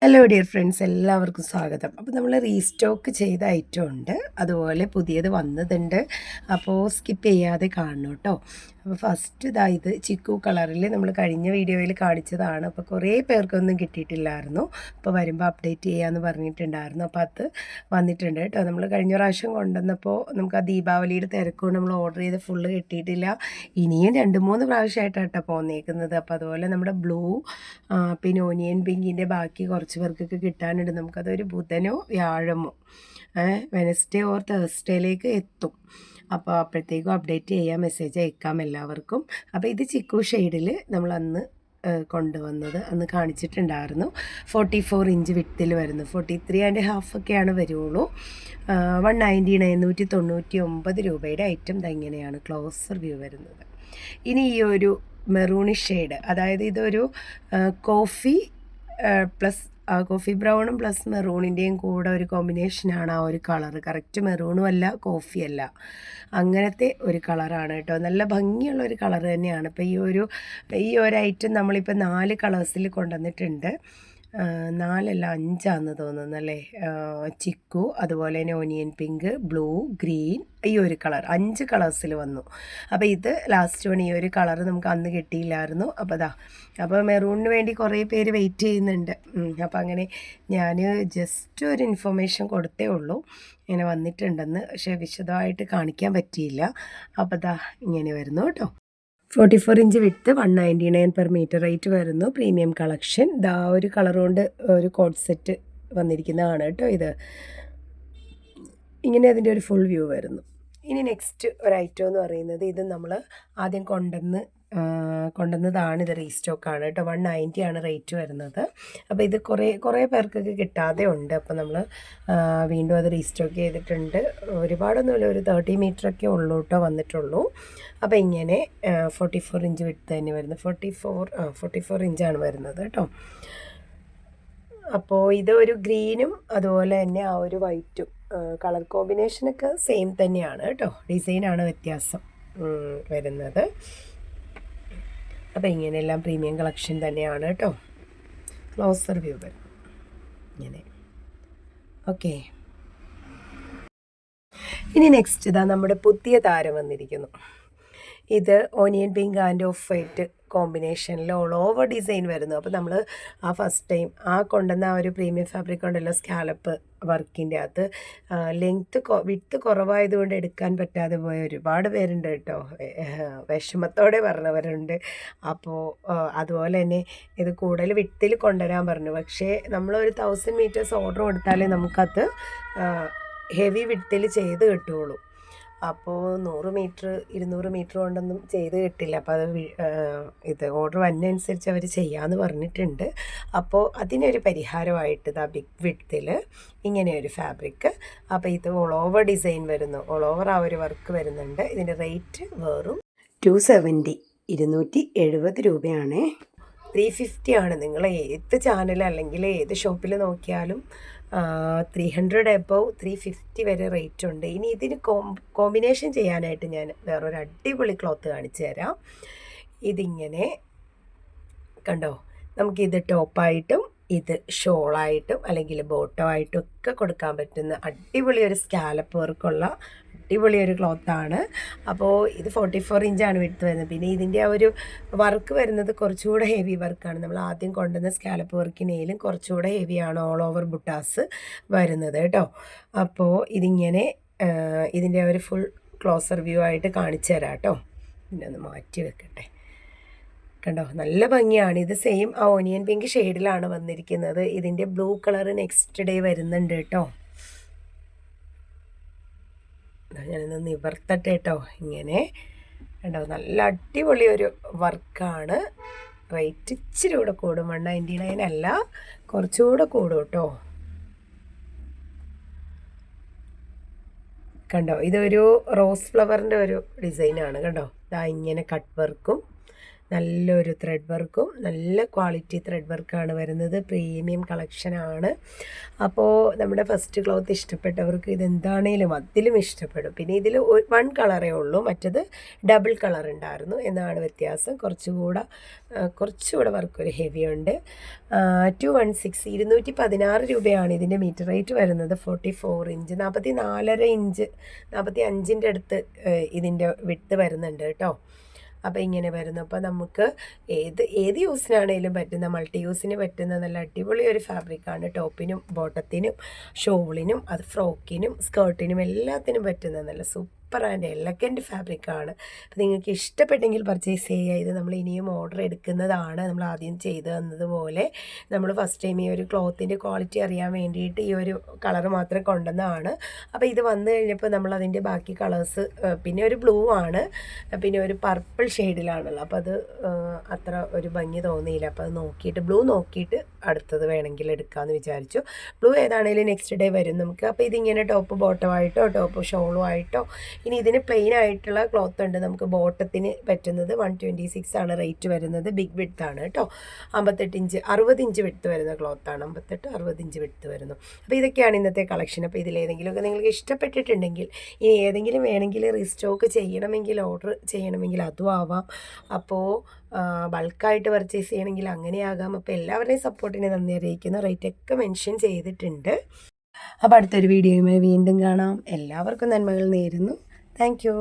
Hello dear friends, എല്ലാവർക്കും സ്വാഗതം. അപ്പോൾ നമ്മൾ റീസ്റ്റോക്ക് ചെയ്ത ഐറ്റം ഉണ്ട്, അതുപോലെ പുതിയത് വന്നതുണ്ട്. അപ്പോൾ സ്കിപ്പ് ചെയ്യാതെ കാണണം കേട്ടോ. അപ്പോൾ ഫസ്റ്റ് ഇത് ചിക്കു കളറിൽ നമ്മൾ കഴിഞ്ഞ വീഡിയോയിൽ കാണിച്ചതാണ്. അപ്പോൾ കുറേ പേർക്കൊന്നും കിട്ടിയിട്ടില്ലായിരുന്നു. അപ്പോൾ വരുമ്പോൾ അപ്ഡേറ്റ് ചെയ്യാമെന്ന് പറഞ്ഞിട്ടുണ്ടായിരുന്നു. അപ്പോൾ അത് വന്നിട്ടുണ്ട് കേട്ടോ. നമ്മൾ കഴിഞ്ഞ പ്രാവശ്യം കൊണ്ടുവന്നപ്പോൾ നമുക്ക് ആ ദീപാവലിയുടെ തിരക്കുകൊണ്ട് നമ്മൾ ഓർഡർ ചെയ്ത് ഫുള്ള് കിട്ടിയിട്ടില്ല. ഇനിയും 2-3 പ്രാവശ്യമായിട്ടാണ് കേട്ടോ പോന്നേക്കുന്നത്. അപ്പോൾ അതുപോലെ നമ്മുടെ ബ്ലൂ പിന്നെ ഓനിയൻ പിങ്കിൻ്റെ ബാക്കി കുറച്ച് പേർക്കൊക്കെ കിട്ടാനുണ്ട്. നമുക്കതൊരു ബുധനോ വ്യാഴമോ വെനസ്ഡേ ഓർ തേഴ്സ്ഡേയിലേക്ക് എത്തും. അപ്പോൾ അപ്പോഴത്തേക്കും അപ്ഡേറ്റ് ചെയ്യാം, മെസ്സേജ് അയക്കാം എല്ലാവർക്കും. അപ്പോൾ ഇത് ചിക്കു ഷെയ്ഡിൽ നമ്മൾ അന്ന് കൊണ്ടുവന്നത് അന്ന് കാണിച്ചിട്ടുണ്ടായിരുന്നു. 44 ഇഞ്ച് വിട്ടിൽ വരുന്നു. 43.5 ഒക്കെയാണ് വരുള്ളൂ. 199 199 രൂപയുടെ ഐറ്റം ഇതെങ്ങനെയാണ് ക്ലോസർ വ്യൂ വരുന്നത്. ഇനി ഈ ഒരു മെറൂണിഷ് ഷെയ്ഡ്, അതായത് ഇതൊരു കോഫി പ്ലസ് കോഫി ബ്രൗണും പ്ലസ് മെറൂണിൻ്റെയും കൂടെ ഒരു കോമ്പിനേഷനാണ് ആ ഒരു കളറ്. കറക്റ്റ് മെറൂണും അല്ല കോഫിയല്ല, അങ്ങനത്തെ ഒരു കളറാണ് കേട്ടോ. നല്ല ഭംഗിയുള്ള ഒരു കളർ തന്നെയാണ്. ഇപ്പോൾ ഈ ഒരു ഐറ്റം നമ്മളിപ്പോൾ 4 കളേഴ്സിൽ കൊണ്ടുവന്നിട്ടുണ്ട്. 4 അല്ല 5 തോന്നുന്നു അല്ലേ. ചിക്കു, അതുപോലെ തന്നെ ഓനിയൻ പിങ്ക്, ബ്ലൂ, ഗ്രീൻ, ഈ ഒരു കളർ 5 കളേഴ്സിൽ വന്നു. അപ്പോൾ ഇത് ലാസ്റ്റ് വൺ, ഈ ഒരു കളർ നമുക്ക് അന്ന് കിട്ടിയില്ലായിരുന്നു. അപ്പോൾ മെറൂണിന് വേണ്ടി കുറേ പേര് വെയിറ്റ് ചെയ്യുന്നുണ്ട്. അപ്പോൾ അങ്ങനെ ഞാൻ ജസ്റ്റ് ഒരു ഇൻഫർമേഷൻ കൊടുത്തേ ഉള്ളൂ ഇങ്ങനെ വന്നിട്ടുണ്ടെന്ന്. പക്ഷേ വിശദമായിട്ട് കാണിക്കാൻ പറ്റിയില്ല. അപ്പോൾ ഇങ്ങനെ വരുന്നു കേട്ടോ. 44 ഇഞ്ച് വിട്ട് 199 പെർ മീറ്റർ റേറ്റ് വരുന്നു. Premium collection. ഒരു കളർ കൊണ്ട് ഒരു കോഡ് സെറ്റ് വന്നിരിക്കുന്നതാണ് കേട്ടോ. ഇങ്ങനെ അതിൻ്റെ ഒരു ഫുൾ വ്യൂ വരുന്നു. ഇനി നെക്സ്റ്റ് ഒരു ഐറ്റം എന്ന് പറയുന്നത്, ഇത് നമ്മൾ ആദ്യം കൊണ്ടുവന്നതാണ്. ഇത് റീസ്റ്റോക്കാണ് കേട്ടോ. 190 ആണ് റേറ്റ് വരുന്നത്. അപ്പോൾ ഇത് കുറേ പേർക്കൊക്കെ കിട്ടാതെ ഉണ്ട്. അപ്പോൾ നമ്മൾ വീണ്ടും അത് റീസ്റ്റോക്ക് ചെയ്തിട്ടുണ്ട്. ഒരുപാടൊന്നുമില്ല, ഒരു 30 മീറ്ററൊക്കെ ഉള്ളൂ കേട്ടോ വന്നിട്ടുള്ളൂ. അപ്പോൾ ഇങ്ങനെ 44 ഇഞ്ച് വിട്ട് തന്നെ വരുന്നത്. 44 ഇഞ്ചാണ് വരുന്നത് കേട്ടോ. അപ്പോൾ ഇത് ഒരു ഗ്രീനും അതുപോലെ തന്നെ ആ ഒരു വൈറ്റും കളർ കോമ്പിനേഷനൊക്കെ സെയിം തന്നെയാണ് കേട്ടോ. ഡിസൈനാണ് വ്യത്യാസം വരുന്നത്. അപ്പോൾ ഇങ്ങനെയെല്ലാം പ്രീമിയം കളക്ഷൻ തന്നെയാണ് കേട്ടോ. ക്ലോസർ വ്യൂ വരും ഇങ്ങനെ. ഓക്കെ, ഇനി നെക്സ്റ്റ് നമ്മുടെ പുതിയ താരം വന്നിരിക്കുന്നു. ഇത് onion pink and off white കോമ്പിനേഷനിൽ ഓൾ ഓവർ ഡിസൈൻ വരുന്നു. അപ്പോൾ നമ്മൾ ഫസ്റ്റ് ടൈം കൊണ്ടുവന്ന ഒരു പ്രീമിയം ഫാബ്രിക് ഉണ്ടല്ലോ, സ്കാലപ്പ് വർക്കിൻ്റെ അകത്ത് വിട്ട് കുറവായതുകൊണ്ട് എടുക്കാൻ പറ്റാതെ പോയ ഒരുപാട് പേരുണ്ട് കേട്ടോ. വിഷമത്തോടെ പറഞ്ഞവരുണ്ട്. അപ്പോൾ അതുപോലെ തന്നെ ഇത് കൂടുതൽ വിട്ടിൽ കൊണ്ടുവരാൻ പറഞ്ഞു. പക്ഷേ നമ്മളൊരു 1000 മീറ്റേഴ്സ് ഓർഡർ കൊടുത്താലേ നമുക്കത് ഹെവി വിട്ടിൽ ചെയ്ത് കിട്ടുകയുള്ളൂ. അപ്പോൾ 100 മീറ്റർ 200 മീറ്റർ കൊണ്ടൊന്നും ചെയ്ത് കിട്ടില്ല. അപ്പോൾ ഇത് ഓർഡർ വന്നനുസരിച്ച് അവർ ചെയ്യാമെന്ന് പറഞ്ഞിട്ടുണ്ട്. അപ്പോൾ അതിനൊരു പരിഹാരമായിട്ട് ബിഗ് വിഡ്ത്തിൽ ഇങ്ങനെ ഒരു ഫാബ്രിക്. അപ്പോൾ ഇത് ഓൾ ഓവർ ഡിസൈൻ വരുന്നു, ഓൾ ഓവർ ആ ഒരു വർക്ക് വരുന്നുണ്ട്. ഇതിൻ്റെ റേറ്റ് വെറും 270 270 രൂപയാണ്. 350 ആണ്. നിങ്ങൾ ഏത് ചാനൽ അല്ലെങ്കിൽ ഏത് ഷോപ്പിൽ നോക്കിയാലും 300 എബവ് 350 വരെ റേറ്റ് ഉണ്ട്. ഇനി ഇതിന് കോമ്പിനേഷൻ ചെയ്യാനായിട്ട് ഞാൻ വേറൊരു അടിപൊളി ക്ലോത്ത് കാണിച്ചു തരാം. ഇതിങ്ങനെ കണ്ടോ, നമുക്കിത് ടോപ്പായിട്ടും ഇത് ഷോളായിട്ടും അല്ലെങ്കിൽ ബോട്ടോ ആയിട്ടും ഒക്കെ കൊടുക്കാൻ പറ്റുന്ന അടിപൊളി ഒരു സ്കാലപ്പ് വർക്കുള്ള അടിപൊളി ഒരു ക്ലോത്താണ്. അപ്പോൾ ഇത് 44 ഇഞ്ചാണ് വിട്ട് വരുന്നത്. പിന്നെ ഇതിൻ്റെ ആ ഒരു വർക്ക് വരുന്നത് കുറച്ചുകൂടെ ഹെവി വർക്കാണ്. നമ്മൾ ആദ്യം കൊണ്ടുവന്ന സ്കാലപ്പ് വർക്കിനേലും കുറച്ചുകൂടെ ഹെവിയാണ് ഓൾ ഓവർ ബുട്ടാസ് വരുന്നത് കേട്ടോ. അപ്പോൾ ഇതിങ്ങനെ ഇതിൻ്റെ ഒരു ഫുൾ ക്ലോസർ വ്യൂ ആയിട്ട് കാണിച്ചു തരാം കേട്ടോ. പിന്നെ ഒന്ന് മാറ്റി വെക്കട്ടെ. കണ്ടോ, നല്ല ഭംഗിയാണ്. ഇത് സെയിം ആ ഓനിയൻ പിങ്ക് ഷെയ്ഡിലാണ് വന്നിരിക്കുന്നത്. ഇതിൻ്റെ ബ്ലൂ കളർ നെക്സ്റ്റ് ഡേ വരുന്നുണ്ട് കേട്ടോ. ഞാനിന്ന് നിവർത്തട്ടെ കേട്ടോ. ഇങ്ങനെ കണ്ടോ, നല്ല അടിപൊളി ഒരു വർക്കാണ്. റേറ്റ് ഇച്ചിരി കൂടെ കൂടും, 199 അല്ല, കുറച്ചുകൂടെ കൂടും കേട്ടോ. കണ്ടോ, ഇതൊരു റോസ് ഫ്ലവറിൻ്റെ ഒരു ഡിസൈനാണ്. കണ്ടോ, ഇങ്ങനെ കട്ട് വർക്കും നല്ലൊരു ത്രെഡ് വർക്കും നല്ല ക്വാളിറ്റി ത്രെഡ് വർക്കാണ് വരുന്നത്. പ്രീമിയം കളക്ഷനാണ്. അപ്പോൾ നമ്മുടെ ഫസ്റ്റ് ക്ലോത്ത് ഇഷ്ടപ്പെട്ടവർക്ക് ഇതെന്താണേലും അതിലും ഇഷ്ടപ്പെടും. പിന്നെ ഇതിൽ 1 കളറേ ഉള്ളൂ, മറ്റത് ഡബിൾ കളർ ഉണ്ടായിരുന്നു എന്നാണ് വ്യത്യാസം. കുറച്ചുകൂടെ വർക്കൊരു ഹെവി ഉണ്ട്. 216 216 രൂപയാണ് ഇതിൻ്റെ മീറ്റർ റേറ്റ് വരുന്നത്. 44 ഇഞ്ച് 44.5 ഇഞ്ച് 45ൻ്റെ അടുത്ത് ഇതിൻ്റെ വിട്ട് വരുന്നുണ്ട് കേട്ടോ. അപ്പോൾ ഇങ്ങനെ വരുന്നു. അപ്പോൾ നമുക്ക് ഏത് യൂസിനാണേലും പറ്റുന്ന, മൾട്ടി യൂസിന് പറ്റുന്ന നല്ല അടിപൊളി ഒരു ഫാബ്രിക്കാണ്. ടോപ്പിനും ബോട്ടത്തിനും ഷോളിനും അത് ഫ്രോക്കിനും സ്കേർട്ടിനും എല്ലാത്തിനും പറ്റുന്ന നല്ല സൂപ്പർ ആൻഡ് എലഗൻറ്റ് ഫാബ്രിക്കാണ്. അപ്പോൾ നിങ്ങൾക്ക് ഇഷ്ടപ്പെട്ടെങ്കിൽ പർച്ചേസ് ചെയ്യുക. ഇത് നമ്മൾ ഇനിയും ഓർഡർ എടുക്കുന്നതാണ്. നമ്മൾ ആദ്യം ചെയ്തു തന്നതുപോലെ നമ്മൾ ഫസ്റ്റ് ടൈം ഈ ഒരു ക്ലോത്തിൻ്റെ ക്വാളിറ്റി അറിയാൻ വേണ്ടിയിട്ട് ഈ ഒരു കളർ മാത്രം കൊണ്ടുവന്നതാണ്. അപ്പോൾ ഇത് വന്നു കഴിഞ്ഞപ്പോൾ നമ്മൾ അതിൻ്റെ ബാക്കി കളേഴ്സ്, പിന്നെ ഒരു ബ്ലൂ ആണ്, പിന്നെ ഒരു പർപ്പിൾ ഷെയ്ഡിലാണല്ലോ. അപ്പോൾ അത് അത്ര ഒരു ഭംഗി തോന്നിയില്ല. അപ്പോൾ അത് നോക്കിയിട്ട് ബ്ലൂ നോക്കിയിട്ട് അടുത്തത് വേണമെങ്കിൽ എടുക്കാമെന്ന് വിചാരിച്ചു. ബ്ലൂ ഏതാണെങ്കിലും നെക്സ്റ്റ് ഡേ വരും നമുക്ക്. അപ്പോൾ ഇതിങ്ങനെ ടോപ്പ് ബോട്ടമായിട്ടോ ടോപ്പ് ഷോളും ആയിട്ടോ. ഇനി ഇതിന് പ്ലെയിൻ ആയിട്ടുള്ള ക്ലോത്ത് ഉണ്ട്. നമുക്ക് ബോട്ടത്തിന് പറ്റുന്നത് 126 ആണ് റേറ്റ് വരുന്നത്. ബിഗ് വിഡ്ത്ത് ആണ് കേട്ടോ. 58 ഇഞ്ച് 60 ഇഞ്ച് വിഡ്ത്ത് വരുന്ന ക്ലോത്താണ്. 58-60 ഇഞ്ച് വിഡ്ത്ത് വരുന്നു. അപ്പോൾ ഇതൊക്കെയാണ് ഇന്നത്തെ കളക്ഷൻ. അപ്പോൾ ഇതിലേതെങ്കിലുമൊക്കെ നിങ്ങൾക്ക് ഇഷ്ടപ്പെട്ടിട്ടുണ്ടെങ്കിൽ, ഇനി ഏതെങ്കിലും വേണമെങ്കിൽ റീസ്റ്റോക്ക് ചെയ്യണമെങ്കിൽ, ഓർഡർ ചെയ്യണമെങ്കിൽ അതും ആവാം. അപ്പോൾ ബൾക്കായിട്ട് പർച്ചേസ് ചെയ്യണമെങ്കിൽ അങ്ങനെയാകാം. അപ്പോൾ എല്ലാവരുടെയും സപ്പോർട്ടിനെ നന്ദി അറിയിക്കുന്നു. റേറ്റൊക്കെ മെൻഷൻ ചെയ്തിട്ടുണ്ട്. അപ്പോൾ അടുത്തൊരു വീഡിയോയുമായി വീണ്ടും കാണാം. എല്ലാവർക്കും നന്മകൾ നേരുന്നു. Thank you.